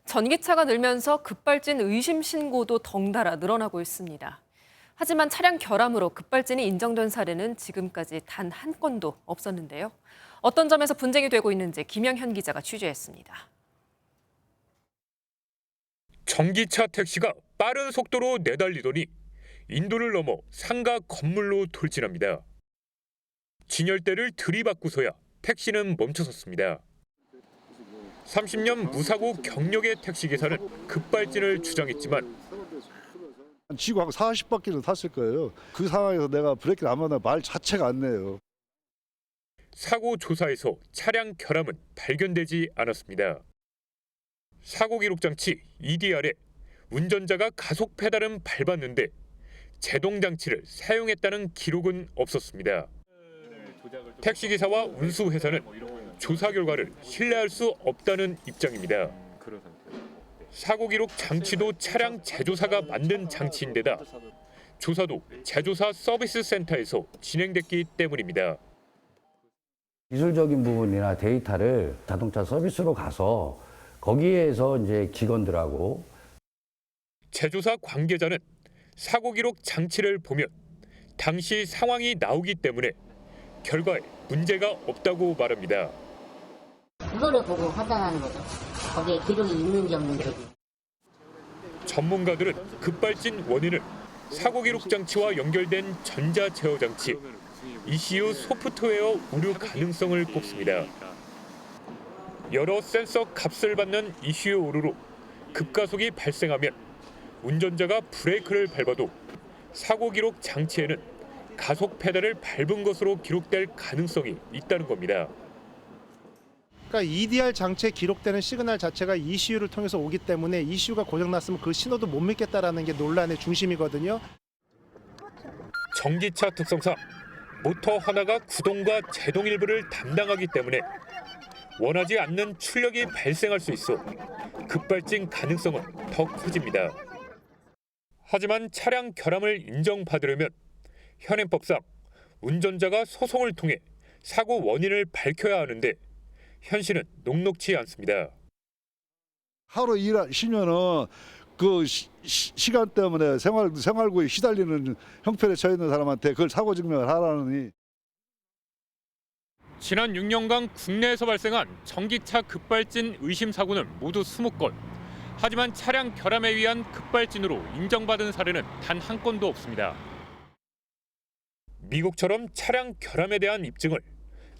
전기차가 늘면서 급발진 의심 신고도 덩달아 늘어나고 있습니다. 하지만 차량 결함으로 급발진이 인정된 사례는 지금까지 단 한 건도 없었는데요. 어떤 점에서 분쟁이 되고 있는지 김영현 기자가 취재했습니다. 전기차 택시가 빠른 속도로 내달리더니 인도를 넘어 상가 건물로 돌진합니다. 진열대를 들이받고서야 택시는 멈춰섰습니다. 30년 무사고 경력의 택시기사는 급발진을 주장했지만 지구 한 40바퀴는 탔을 거예요. 그 상황에서 내가 브레이크를 안 받으면 말 자체가 안 나요. 사고 조사에서 차량 결함은 발견되지 않았습니다. 사고 기록 장치 EDR에 운전자가 가속 페달은 밟았는데 제동 장치를 사용했다는 기록은 없었습니다. 택시기사와 운수회사는 조사 결과를 신뢰할 수 없다는 입장입니다. 사고 기록 장치도 차량 제조사가 만든 장치인데다 조사도 제조사 서비스 센터에서 진행됐기 때문입니다. 기술적인 부분이나 데이터를 자동차 서비스로 가서 거기에서 이제 직원들하고 제조사 관계자는 사고 기록 장치를 보면 당시 상황이 나오기 때문에 결과에 문제가 없다고 말합니다. 그거를 보고 판단하는 거죠. 거기에 기록이 있는지 없는지. 전문가들은 급발진 원인을 사고 기록 장치와 연결된 전자 제어 장치, ECU 소프트웨어 오류 가능성을 꼽습니다. 여러 센서 값을 받는 ECU 오류로 급가속이 발생하면 운전자가 브레이크를 밟아도 사고 기록 장치에는 가속 페달을 밟은 것으로 기록될 가능성이 있다는 겁니다. 그러니까 EDR 장치에 기록되는 시그널 자체가 ECU를 통해서 오기 때문에 ECU가 고장났으면 그 신호도 못 믿겠다라는 게 논란의 중심이거든요. 전기차 특성상 모터 하나가 구동과 제동 일부를 담당하기 때문에 원하지 않는 출력이 발생할 수 있어 급발진 가능성은 더 커집니다. 하지만 차량 결함을 인정받으려면 현행법상 운전자가 소송을 통해 사고 원인을 밝혀야 하는데 현실은 녹록지 않습니다. 하루 쉬면은 그 시간 때문에 생활고에 시달리는 형편에 처해 있는 사람한테 그걸 사고 증명을 하라느니. 지난 6년간 국내에서 발생한 전기차 급발진 의심 사고는 모두 20건. 하지만 차량 결함에 의한 급발진으로 인정받은 사례는 단 한 건도 없습니다. 미국처럼 차량 결함에 대한 입증을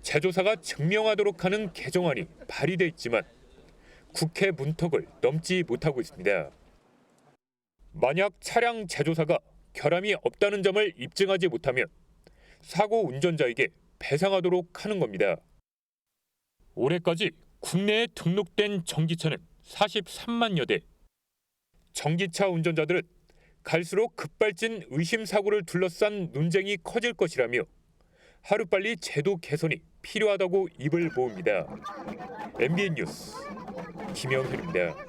제조사가 증명하도록 하는 개정안이 발의돼 있지만 국회 문턱을 넘지 못하고 있습니다. 만약 차량 제조사가 결함이 없다는 점을 입증하지 못하면 사고 운전자에게 배상하도록 하는 겁니다. 올해까지 국내에 등록된 전기차는 43만여 대. 전기차 운전자들은 갈수록 급발진 의심 사고를 둘러싼 논쟁이 커질 것이라며 하루빨리 제도 개선이 필요하다고 입을 모읍니다. MBN 뉴스 김영현입니다.